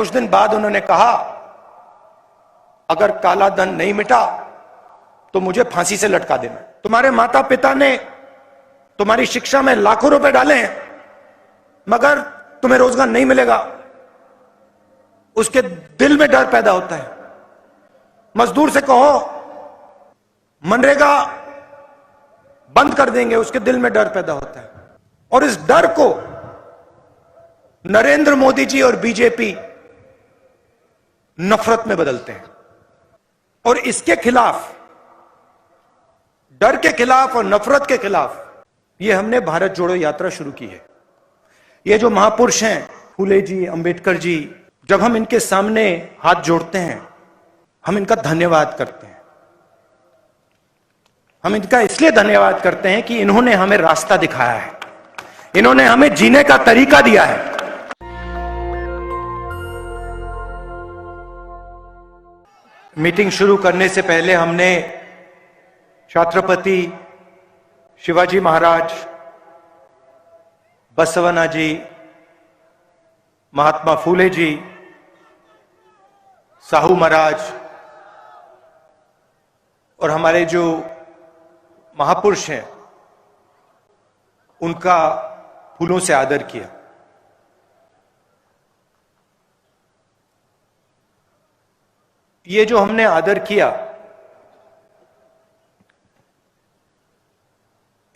कुछ दिन बाद उन्होंने कहा, अगर काला धन नहीं मिटा तो मुझे फांसी से लटका देना। तुम्हारे माता पिता ने तुम्हारी शिक्षा में लाखों रुपए डाले हैं, मगर तुम्हें रोजगार नहीं मिलेगा, उसके दिल में डर पैदा होता है। मजदूर से कहो मनरेगा बंद कर देंगे, उसके दिल में डर पैदा होता है। और इस डर को नरेंद्र मोदी जी और बीजेपी नफरत में बदलते हैं। और इसके खिलाफ, डर के खिलाफ और नफरत के खिलाफ, ये हमने भारत जोड़ो यात्रा शुरू की है। ये जो महापुरुष हैं, फूले जी, अंबेडकर जी, जब हम इनके सामने हाथ जोड़ते हैं, हम इनका धन्यवाद करते हैं। हम इनका इसलिए धन्यवाद करते हैं कि इन्होंने हमें रास्ता दिखाया है, इन्होंने हमें जीने का तरीका दिया है। मीटिंग शुरू करने से पहले हमने छत्रपति शिवाजी महाराज, बसवन्ना जी, महात्मा फूले जी, साहू महाराज और हमारे जो महापुरुष हैं उनका फूलों से आदर किया। ये जो हमने आदर किया,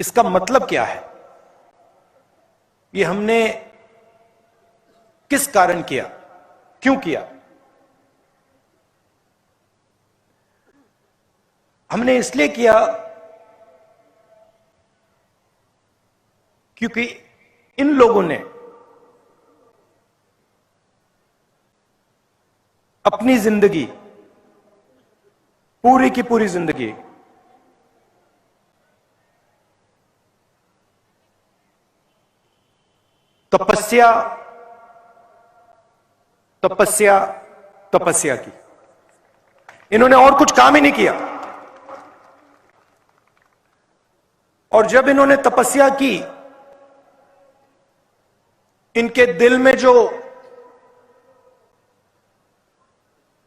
इसका मतलब क्या है? ये हमने किस कारण किया, क्यों किया? हमने इसलिए किया क्योंकि इन लोगों ने अपनी जिंदगी, पूरी की पूरी जिंदगी तपस्या तपस्या तपस्या की। इन्होंने और कुछ काम ही नहीं किया। और जब इन्होंने तपस्या की, इनके दिल में जो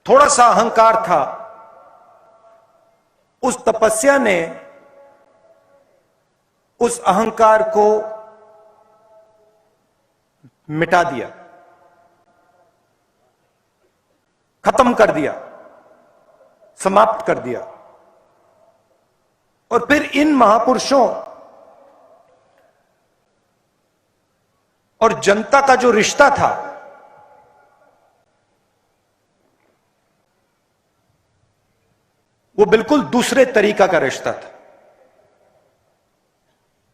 थोड़ा सा अहंकार था, उस तपस्या ने उस अहंकार को मिटा दिया, खत्म कर दिया, समाप्त कर दिया। और फिर इन महापुरुषों और जनता का जो रिश्ता था, वो बिल्कुल दूसरे तरीका का रिश्ता था।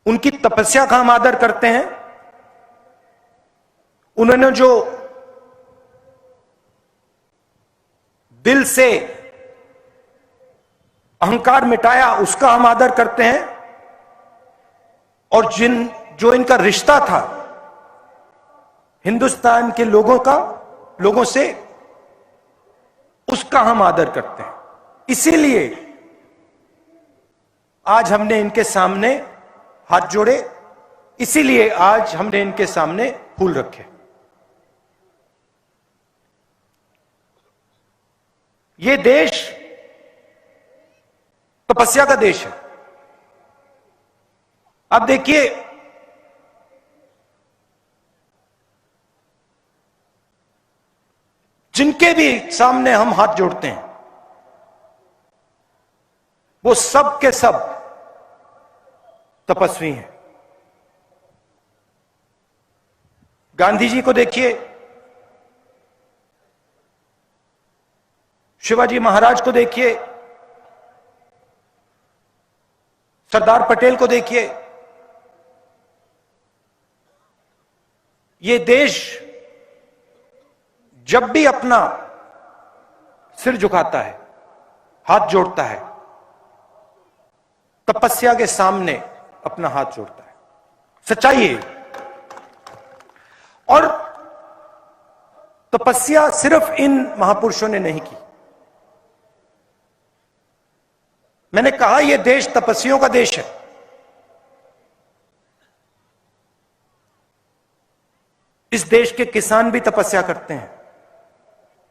उनकी तपस्या का हम आदर करते हैं। उन्होंने जो दिल से अहंकार मिटाया, उसका हम आदर करते हैं। और जो इनका रिश्ता था हिंदुस्तान के लोगों से, उसका हम आदर करते हैं। इसीलिए आज हमने इनके सामने हाथ जोड़े, इसीलिए आज हमने इनके सामने फूल रखे। ये देश तपस्या का देश है। अब देखिए, जिनके भी सामने हम हाथ जोड़ते हैं, वो सब के सब तपस्वी हैं। गांधी जी को देखिए, शिवाजी महाराज को देखिए, सरदार पटेल को देखिए। ये देश जब भी अपना सिर झुकाता है, हाथ जोड़ता है, तपस्या के सामने अपना हाथ जोड़ता है। सच्चाई है। और तपस्या सिर्फ इन महापुरुषों ने नहीं की। मैंने कहा, यह देश तपस्वियों का देश है। इस देश के किसान भी तपस्या करते हैं।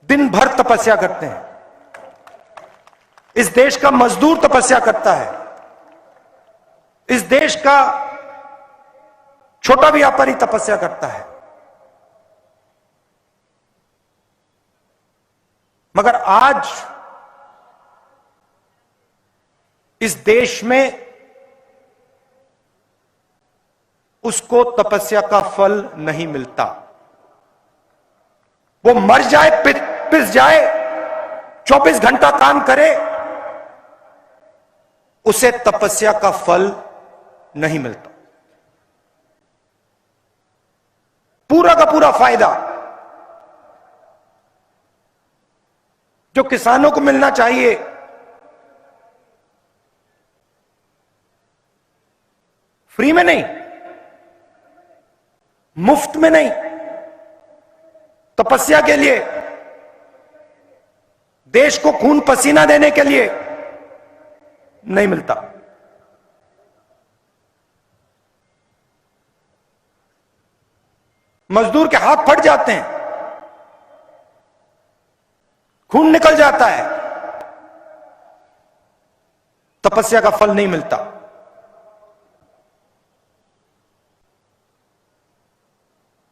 दिन भर तपस्या करते हैं। इस देश का मजदूर तपस्या करता है। इस देश का छोटा व्यापारी तपस्या करता है। मगर आज इस देश में उसको तपस्या का फल नहीं मिलता। वो मर जाए, पिस जाए, 24 घंटा काम करे, उसे तपस्या का फल नहीं मिलता। पूरा का पूरा फायदा जो किसानों को मिलना चाहिए, फ्री में नहीं, मुफ्त में नहीं, तपस्या के लिए, देश को खून पसीना देने के लिए नहीं मिलता। मजदूर के हाथ फट जाते हैं, खून निकल जाता है, तपस्या का फल नहीं मिलता।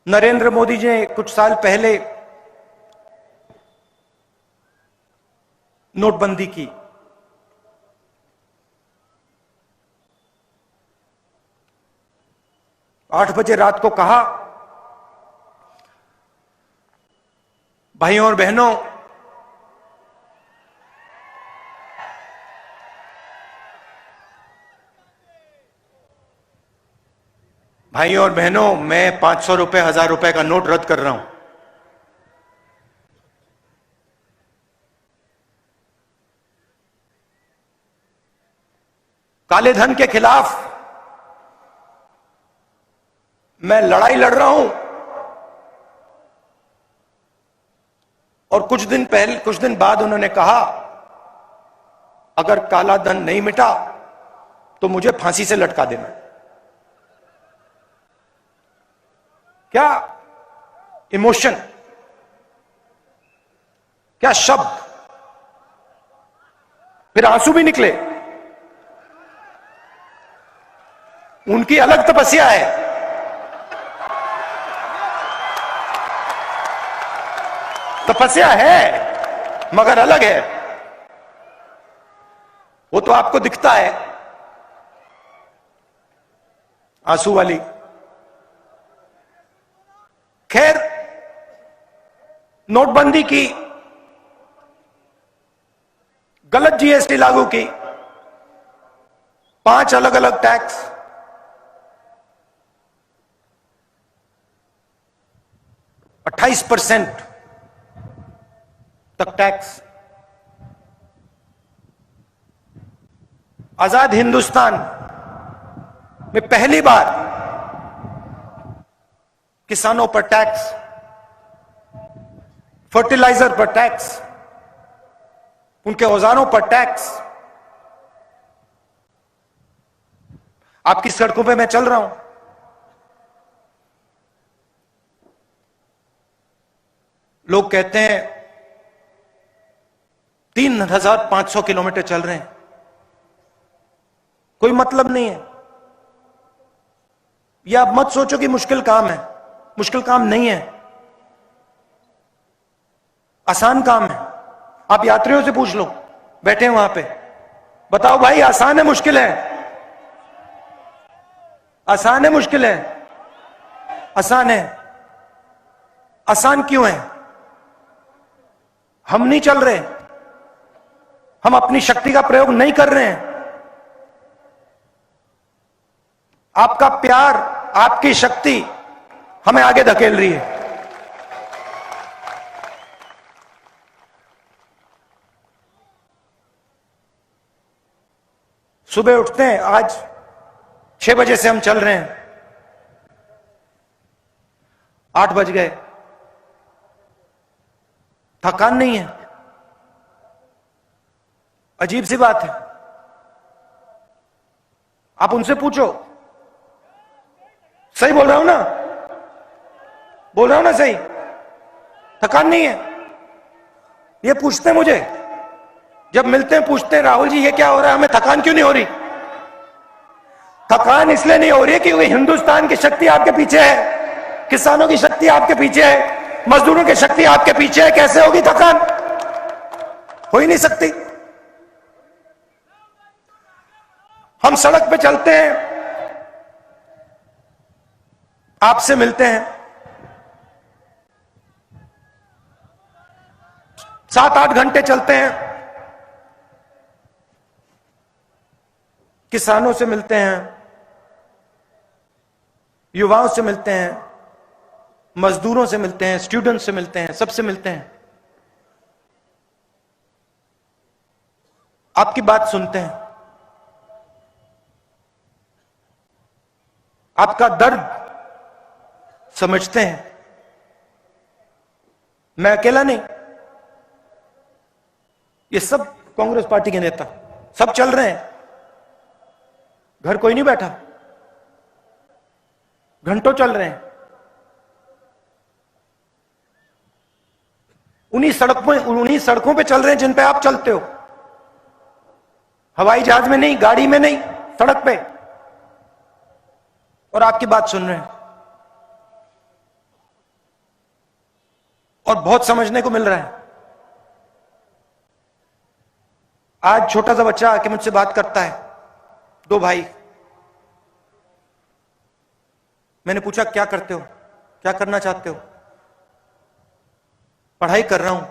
नरेंद्र मोदी जी ने कुछ साल पहले नोटबंदी की। आठ बजे रात को कहा, भाइयों और बहनों, भाइयों और बहनों, मैं 500 रुपए, 1000 रुपए का नोट रद्द कर रहा हूं। काले धन के खिलाफ मैं लड़ाई लड़ रहा हूं। और कुछ दिन बाद उन्होंने कहा, अगर काला धन नहीं मिटा तो मुझे फांसी से लटका देना। क्या इमोशन, क्या शब्द, फिर आंसू भी निकले। उनकी अलग तपस्या है। तपस्या है मगर अलग है। वो तो आपको दिखता है, आंसू वाली। खैर, नोटबंदी की, गलत जीएसटी लागू की, 5 अलग अलग टैक्स, 28% तक टैक्स। आजाद हिंदुस्तान में पहली बार किसानों पर टैक्स, फर्टिलाइजर पर टैक्स, उनके औजारों पर टैक्स। आपकी सड़कों पे मैं चल रहा हूं, लोग कहते हैं 3500 किलोमीटर चल रहे हैं। कोई मतलब नहीं है। यह आप मत सोचो कि मुश्किल काम है। मुश्किल काम नहीं है, आसान काम है। आप यात्रियों से पूछ लो, बैठे हैं वहां पे, बताओ भाई, आसान है मुश्किल है? आसान है मुश्किल है? आसान है। आसान क्यों है? हम नहीं चल रहे, हम अपनी शक्ति का प्रयोग नहीं कर रहे हैं। आपका प्यार, आपकी शक्ति हमें आगे धकेल रही है। सुबह उठते हैं, आज 6 बजे से हम चल रहे हैं, 8 बज गए, थकान नहीं है। अजीब सी बात है। आप उनसे पूछो, सही बोल रहा हूं ना? बोल रहा हूं ना सही? थकान नहीं है। ये पूछते हैं मुझे, जब मिलते हैं पूछते हैं, राहुल जी ये क्या हो रहा है, हमें थकान क्यों नहीं हो रही? थकान इसलिए नहीं हो रही है कि हिंदुस्तान की शक्ति आपके पीछे है, किसानों की शक्ति आपके पीछे है, मजदूरों की शक्ति आपके पीछे है। कैसे होगी थकान? हो ही नहीं सकती। हम सड़क पे चलते हैं, आपसे मिलते हैं, 7-8 घंटे चलते हैं, किसानों से मिलते हैं, युवाओं से मिलते हैं, मजदूरों से मिलते हैं, स्टूडेंट से मिलते हैं, सबसे मिलते हैं, आपकी बात सुनते हैं, आपका दर्द समझते हैं। मैं अकेला नहीं, ये सब कांग्रेस पार्टी के नेता सब चल रहे हैं, घर कोई नहीं बैठा, घंटों चल रहे हैं। उन्हीं सड़कों पे चल रहे हैं जिन पे आप चलते हो, हवाई जहाज में नहीं, गाड़ी में नहीं, सड़क पे, और आपकी बात सुन रहे हैं। और बहुत समझने को मिल रहा है। आज छोटा सा बच्चा आके मुझसे बात करता है, 2 भाई। मैंने पूछा क्या करते हो, क्या करना चाहते हो? पढ़ाई कर रहा हूं।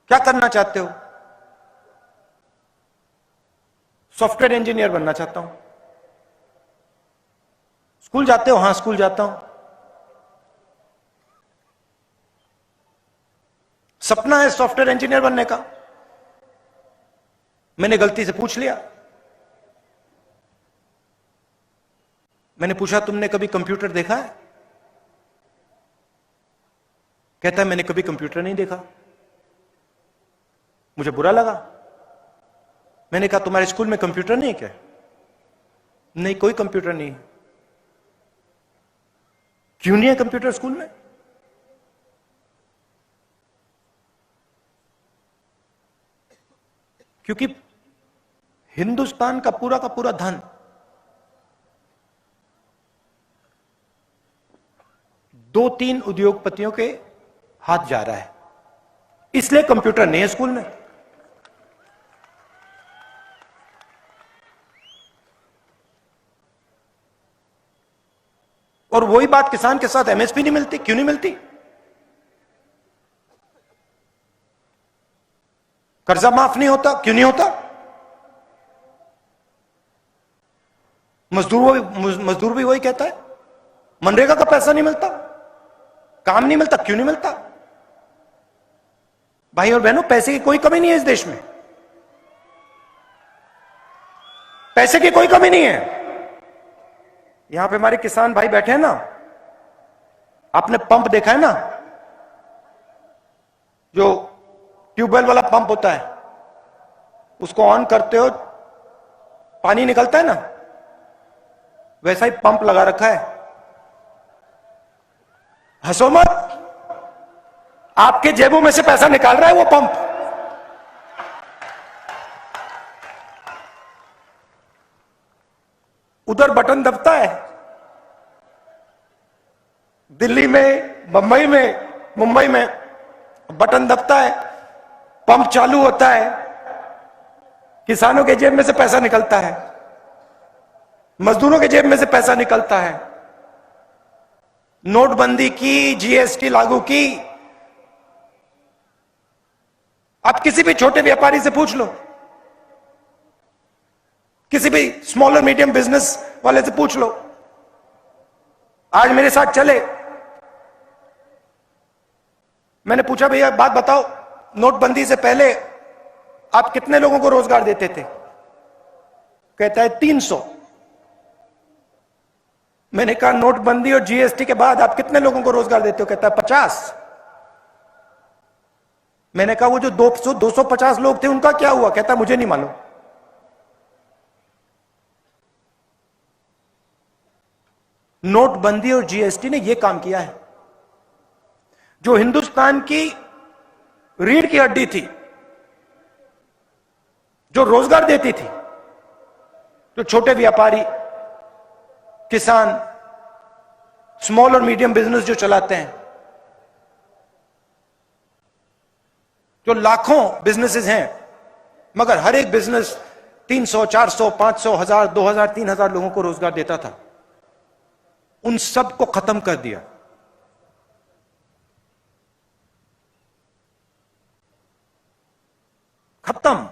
क्या करना चाहते हो? सॉफ्टवेयर इंजीनियर बनना चाहता हूं। स्कूल जाते हो? हां, स्कूल जाता हूं। सपना है सॉफ्टवेयर इंजीनियर बनने का। मैंने गलती से पूछ लिया। मैंने पूछा तुमने कभी कंप्यूटर देखा है? कहता है मैंने कभी कंप्यूटर नहीं देखा। मुझे बुरा लगा। मैंने कहा तुम्हारे स्कूल में कंप्यूटर नहीं है क्या? नहीं, कोई कंप्यूटर नहीं है। क्यों नहीं है कंप्यूटर स्कूल में? क्योंकि हिंदुस्तान का पूरा धन दो तीन उद्योगपतियों के हाथ जा रहा है, इसलिए कंप्यूटर नहीं है स्कूल में। और वही बात किसान के साथ एमएसपी नहीं मिलती। क्यों नहीं मिलती? कर्जा माफ नहीं होता। क्यों नहीं होता? मजदूर भी वही कहता है, मनरेगा का पैसा नहीं मिलता, काम नहीं मिलता। क्यों नहीं मिलता? भाई और बहनों, पैसे की कोई कमी नहीं है इस देश में। पैसे की कोई कमी नहीं है। यहां पे हमारे किसान भाई बैठे हैं ना, आपने पंप देखा है ना, जो ट्यूबवेल वाला पंप होता है, उसको ऑन करते हो पानी निकलता है ना, वैसा ही पंप लगा रखा है। हंसो मत, आपके जेबों में से पैसा निकाल रहा है वो पंप। उधर बटन दबता है, दिल्ली में, मुंबई में बटन दबता है, पंप चालू होता है, किसानों के जेब में से पैसा निकलता है, मजदूरों के जेब में से पैसा निकलता है। नोटबंदी की, जीएसटी लागू की, आप किसी भी छोटे व्यापारी से पूछ लो, किसी भी स्मॉल और मीडियम बिजनेस वाले से पूछ लो। आज मेरे साथ चले, मैंने पूछा भैया बात बताओ, नोटबंदी से पहले आप कितने लोगों को रोजगार देते थे? कहता है 300। मैंने कहा नोटबंदी और जीएसटी के बाद आप कितने लोगों को रोजगार देते हो? कहता है 50। मैंने कहा वो जो 250 लोग थे उनका क्या हुआ? कहता मुझे नहीं मालूम। नोटबंदी और जीएसटी ने यह काम किया है। जो हिंदुस्तान की रीढ़ की हड्डी थी जो रोजगार देती थी, जो छोटे व्यापारी, किसान, स्मॉल और मीडियम बिजनेस जो चलाते हैं, जो लाखों बिजनेसेस हैं, मगर हर एक बिजनेस 300, 400, 500, 1000, 2000, 3000 लोगों को रोजगार देता था, उन सब को खत्म कर दिया। खत्म।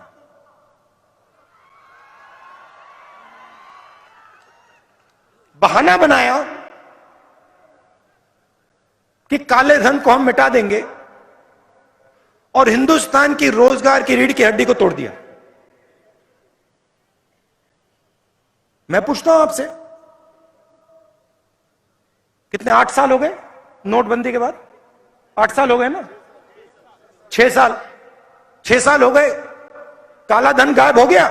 बहाना बनाया कि काले धन को हम मिटा देंगे और हिंदुस्तान की रोजगार की रीढ़ की हड्डी को तोड़ दिया। मैं पूछता हूं आपसे, कितने 8 साल हो गए नोटबंदी के बाद? 8 साल हो गए ना? 6 साल, 6 साल हो गए, काला धन गायब हो गया?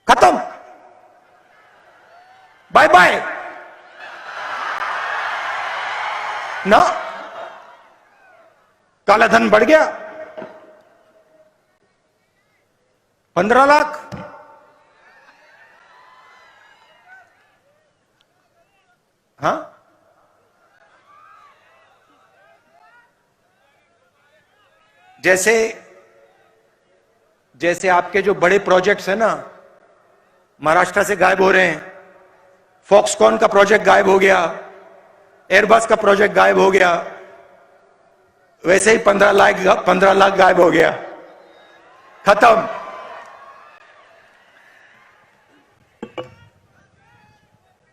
खत्म, बाय बाय ना? काला धन बढ़ गया 15 लाख, हाँ? जैसे जैसे आपके जो बड़े प्रोजेक्ट्स हैं ना, महाराष्ट्र से गायब हो रहे हैं, फॉक्सकॉन का प्रोजेक्ट गायब हो गया, एयरबस का प्रोजेक्ट गायब हो गया, वैसे ही 15 लाख गायब हो गया। खत्म।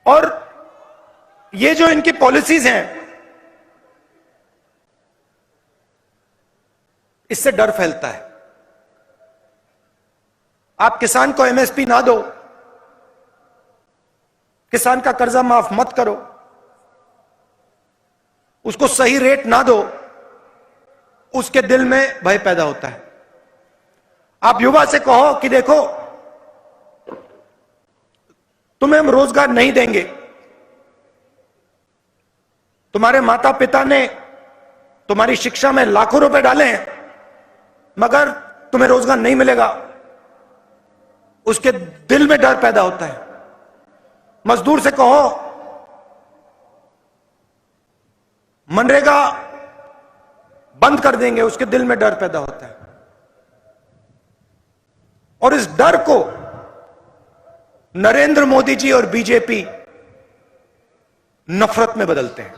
और ये जो इनकी पॉलिसीज हैं, इससे डर फैलता है। आप किसान को एमएसपी ना दो, किसान का कर्जा माफ मत करो, उसको सही रेट ना दो, उसके दिल में भय पैदा होता है। आप युवा से कहो कि देखो, तुम्हें हम रोजगार नहीं देंगे, तुम्हारे माता पिता ने तुम्हारी शिक्षा में लाखों रुपए डाले हैं, मगर तुम्हें रोजगार नहीं मिलेगा, उसके दिल में डर पैदा होता है। मजदूर से कहो मनरेगा बंद कर देंगे, उसके दिल में डर पैदा होता है। और इस डर को नरेंद्र मोदी जी और बीजेपी नफरत में बदलते हैं।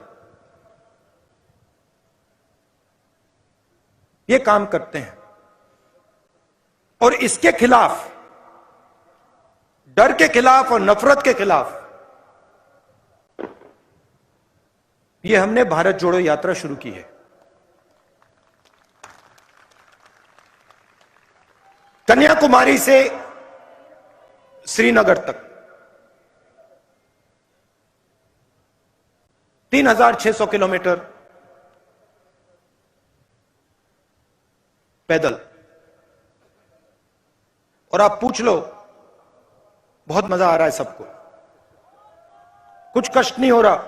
ये काम करते हैं और इसके खिलाफ, डर के खिलाफ और नफरत के खिलाफ, ये हमने भारत जोड़ो यात्रा शुरू की है। कन्याकुमारी से श्रीनगर तक 3600 किलोमीटर पैदल। और आप पूछ लो, बहुत मजा आ रहा है सबको, कुछ कष्ट नहीं हो रहा,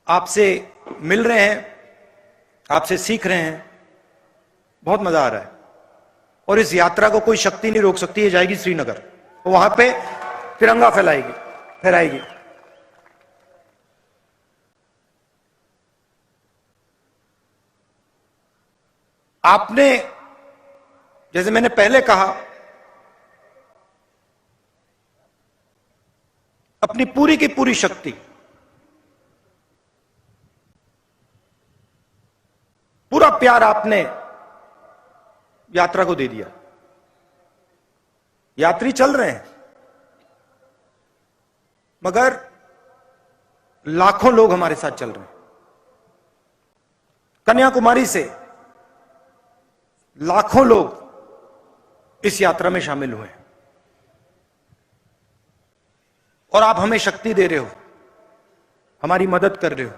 आपसे मिल रहे हैं, आपसे सीख रहे हैं, बहुत मजा आ रहा है। और इस यात्रा को कोई शक्ति नहीं रोक सकती। ये जाएगी श्रीनगर, वहां पे तिरंगा फहराएगी। आपने, जैसे मैंने पहले कहा, अपनी पूरी की पूरी शक्ति, पूरा प्यार आपने यात्रा को दे दिया। यात्री चल रहे हैं, मगर लाखों लोग हमारे साथ चल रहे हैं। कन्याकुमारी से लाखों लोग इस यात्रा में शामिल हुए हैं और आप हमें शक्ति दे रहे हो, हमारी मदद कर रहे हो।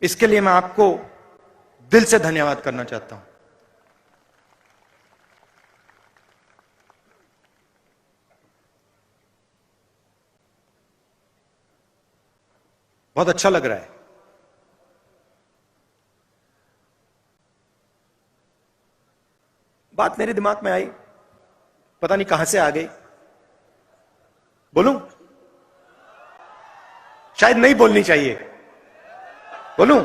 इसके लिए मैं आपको दिल से धन्यवाद करना चाहता हूं। बहुत अच्छा लग रहा है। बात मेरे दिमाग में आई, पता नहीं कहां से आ गई। बोलूं? शायद नहीं बोलनी चाहिए। बोलूं?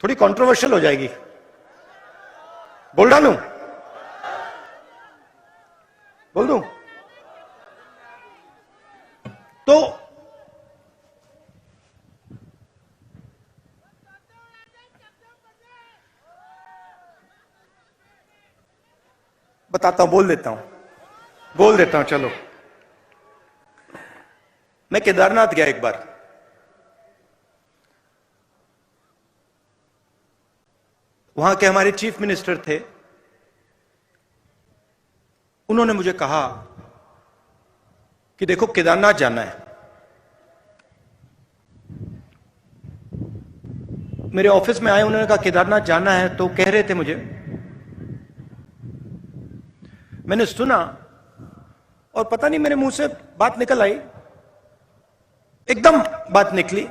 थोड़ी कंट्रोवर्शियल हो जाएगी। बोल डालूं? बोल दूं? तो बताता हूं, बोल देता हूं। चलो, मैं केदारनाथ गया एक बार। वहां के हमारे चीफ मिनिस्टर थे, उन्होंने मुझे कहा कि देखो केदारनाथ जाना है। मेरे ऑफिस में आए, उन्होंने कहा केदारनाथ जाना है, तो कह रहे थे मुझे। मैंने सुना और पता नहीं मेरे मुंह से बात निकल आई, एकदम बात निकली।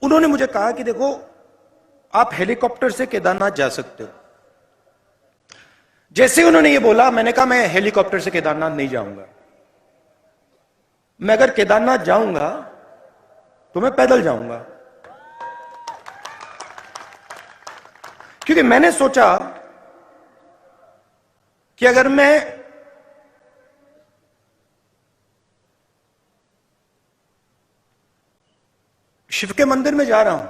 उन्होंने मुझे कहा कि देखो आप हेलीकॉप्टर से केदारनाथ जा सकते हो। जैसे ही उन्होंने ये बोला, मैंने कहा मैं हेलीकॉप्टर से केदारनाथ नहीं जाऊंगा। मैं अगर केदारनाथ जाऊंगा तो मैं पैदल जाऊंगा, क्योंकि मैंने सोचा कि अगर मैं शिव के मंदिर में जा रहा हूं,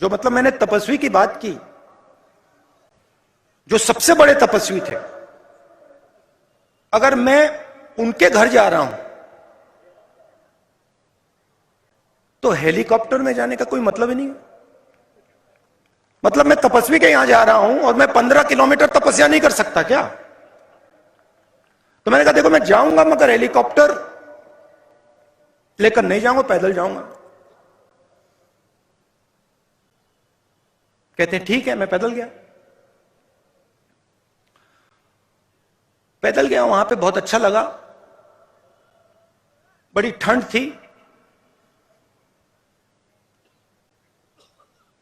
जो मतलब मैंने तपस्वी की बात की, जो सबसे बड़े तपस्वी थे, अगर मैं उनके घर जा रहा हूं तो हेलीकॉप्टर में जाने का कोई मतलब ही नहीं है। मतलब मैं तपस्वी के यहां जा रहा हूं और मैं 15 किलोमीटर तपस्या नहीं कर सकता क्या? तो मैंने कहा देखो मैं जाऊंगा, मगर हेलीकॉप्टर लेकर नहीं जाऊंगा, पैदल जाऊंगा। कहते हैं ठीक है। मैं पैदल गया। वहां पे बहुत अच्छा लगा। बड़ी ठंड थी,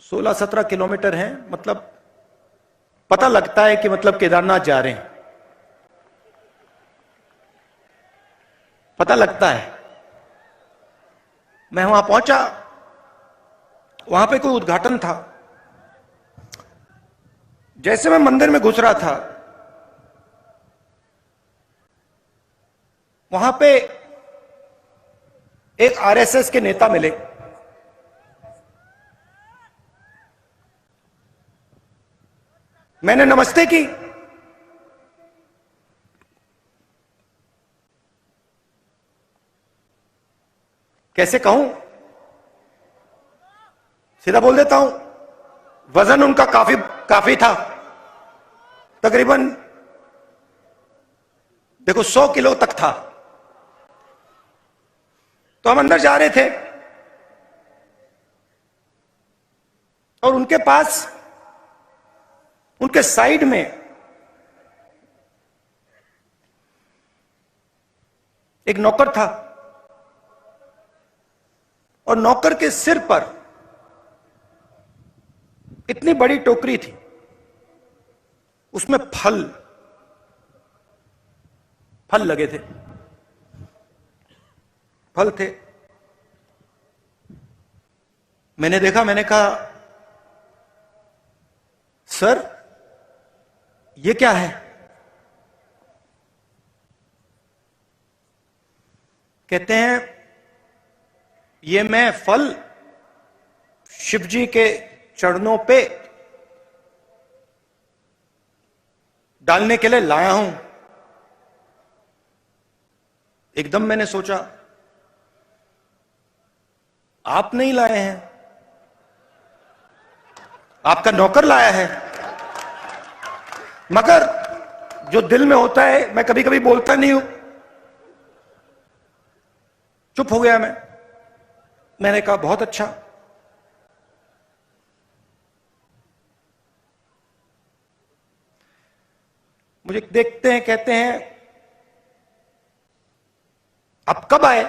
16-17 किलोमीटर है। मतलब पता लगता है कि मतलब केदारनाथ जा रहे हैं, पता लगता है। मैं वहां पहुंचा, वहां पे कोई उद्घाटन था। जैसे मैं मंदिर में घुस रहा था, वहां पे एक आरएसएस के नेता मिले। मैंने नमस्ते की। कैसे कहूं, सीधा बोल देता हूं, वजन उनका काफी था, तकरीबन देखो 100 किलो तक था। तो हम अंदर जा रहे थे और उनके पास, उनके साइड में एक नौकर था और नौकर के सिर पर इतनी बड़ी टोकरी थी, उसमें फल लगे थे, फल थे। मैंने देखा, मैंने कहा सर ये क्या है? कहते हैं ये मैं फल शिव जी के चरणों पे डालने के लिए लाया हूं। एकदम मैंने सोचा आप नहीं लाए हैं, आपका नौकर लाया है। मगर जो दिल में होता है, मैं कभी कभी बोलता नहीं हूं, चुप हो गया मैं। मैंने कहा बहुत अच्छा। मुझे देखते हैं, कहते हैं अब कब आए?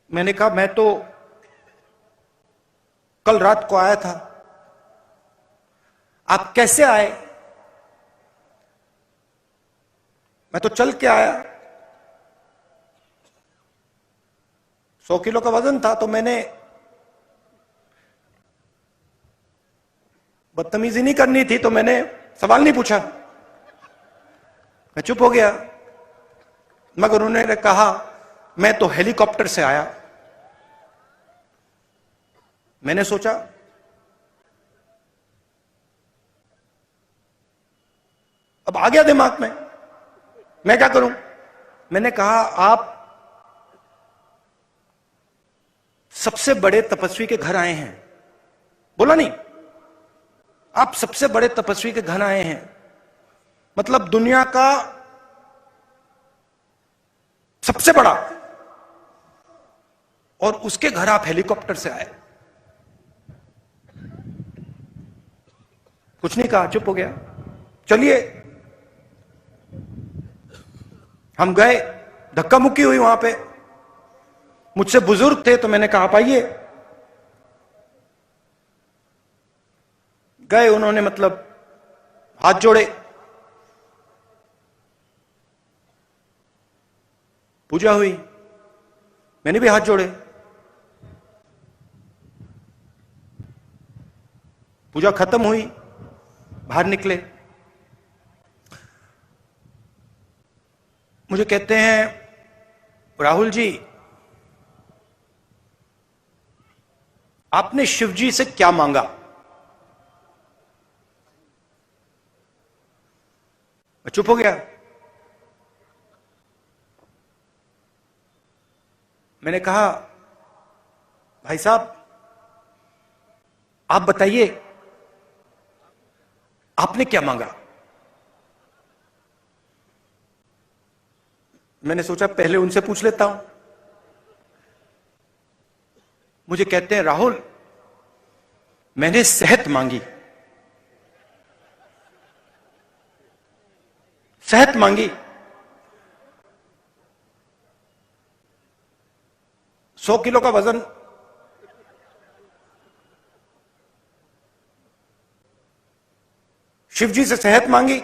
मैंने कहा मैं तो कल रात को आया था, आप कैसे आए? मैं तो चल के आया, 100 किलो का वजन था, तो मैंने बदतमीजी नहीं करनी थी, तो मैंने सवाल नहीं पूछा, मैं चुप हो गया। मगर उन्होंने कहा मैं तो हेलीकॉप्टर से आया। मैंने सोचा अब आ गया दिमाग में, मैं क्या करूं? मैंने कहा आप सबसे बड़े तपस्वी के घर आए हैं। बोला नहीं, आप सबसे बड़े तपस्वी के घर आए हैं, मतलब दुनिया का सबसे बड़ा, और उसके घर आप हेलीकॉप्टर से आए। कुछ नहीं कहा, चुप हो गया। चलिए, हम गए, धक्का मुक्की हुई वहां पे। मुझसे बुजुर्ग थे तो मैंने कहा आप आइए। गए, उन्होंने मतलब हाथ जोड़े, पूजा हुई, मैंने भी हाथ जोड़े, पूजा खत्म हुई, बाहर निकले। मुझे कहते हैं राहुल जी आपने शिव जी से क्या मांगा? मैं चुप हो गया। मैंने कहा भाई साहब आप बताइए आपने क्या मांगा? मैंने सोचा पहले उनसे पूछ लेता हूं। मुझे कहते हैं राहुल मैंने सेहत मांगी, सेहत मांगी। 100 किलो का वजन, शिव जी से सेहत मांगी।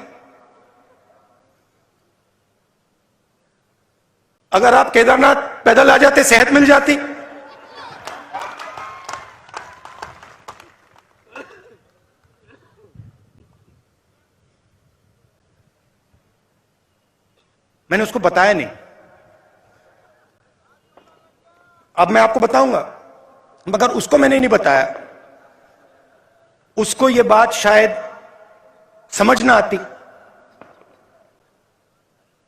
अगर आप केदारनाथ पैदल आ जाते सेहत मिल जाती। मैंने उसको बताया नहीं, अब मैं आपको बताऊंगा, मगर उसको मैंने नहीं बताया। उसको यह बात शायद समझ ना आती।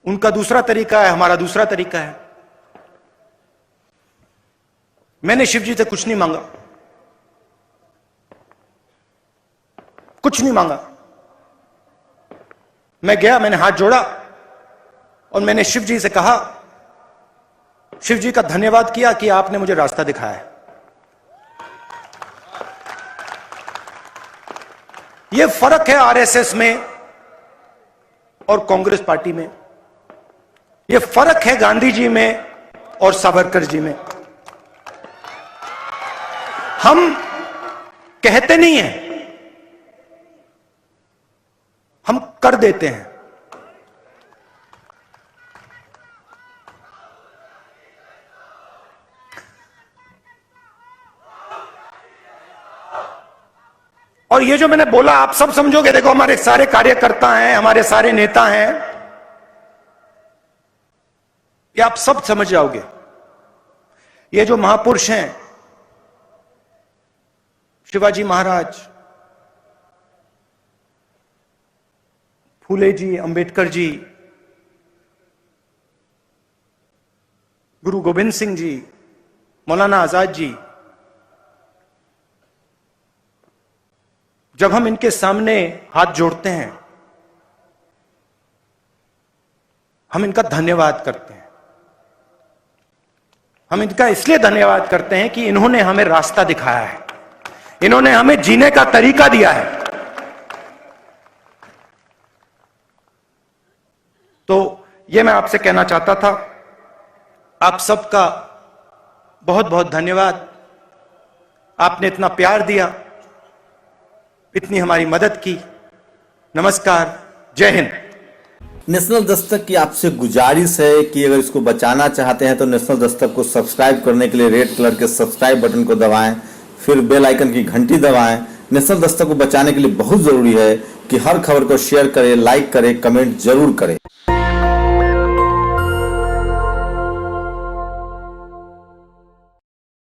उनका दूसरा तरीका है, हमारा दूसरा तरीका है। मैंने शिव जी से कुछ नहीं मांगा, कुछ नहीं मांगा। मैं गया, मैंने हाथ जोड़ा और मैंने शिव जी से कहा, शिव जी का धन्यवाद किया कि आपने मुझे रास्ता दिखाया है। यह फर्क है आरएसएस में और कांग्रेस पार्टी में, यह फर्क है गांधी जी में और सावरकर जी में। हम कहते नहीं हैं, हम कर देते हैं। और ये जो मैंने बोला आप सब समझोगे। देखो हमारे सारे कार्यकर्ता हैं, हमारे सारे नेता हैं, ये आप सब समझ जाओगे। ये जो महापुरुष हैं, शिवाजी महाराज, फूले जी, अंबेडकर जी, गुरु गोविंद सिंह जी, मौलाना आजाद जी, जब हम इनके सामने हाथ जोड़ते हैं, हम इनका धन्यवाद करते हैं। हम इनका इसलिए धन्यवाद करते हैं कि इन्होंने हमें रास्ता दिखाया है, इन्होंने हमें जीने का तरीका दिया है। तो यह मैं आपसे कहना चाहता था। आप सबका बहुत बहुत धन्यवाद। आपने इतना प्यार दिया, इतनी हमारी मदद की। नमस्कार, जय हिंद। नेशनल दस्तक की आपसे गुजारिश है कि अगर इसको बचाना चाहते हैं तो नेशनल दस्तक को सब्सक्राइब करने के लिए रेड कलर के सब्सक्राइब बटन को दबाएं, फिर बेल आइकन की घंटी दबाएं। नेशनल दस्तक को बचाने के लिए बहुत जरूरी है कि हर खबर को शेयर करें, लाइक करें, कमेंट जरूर करें।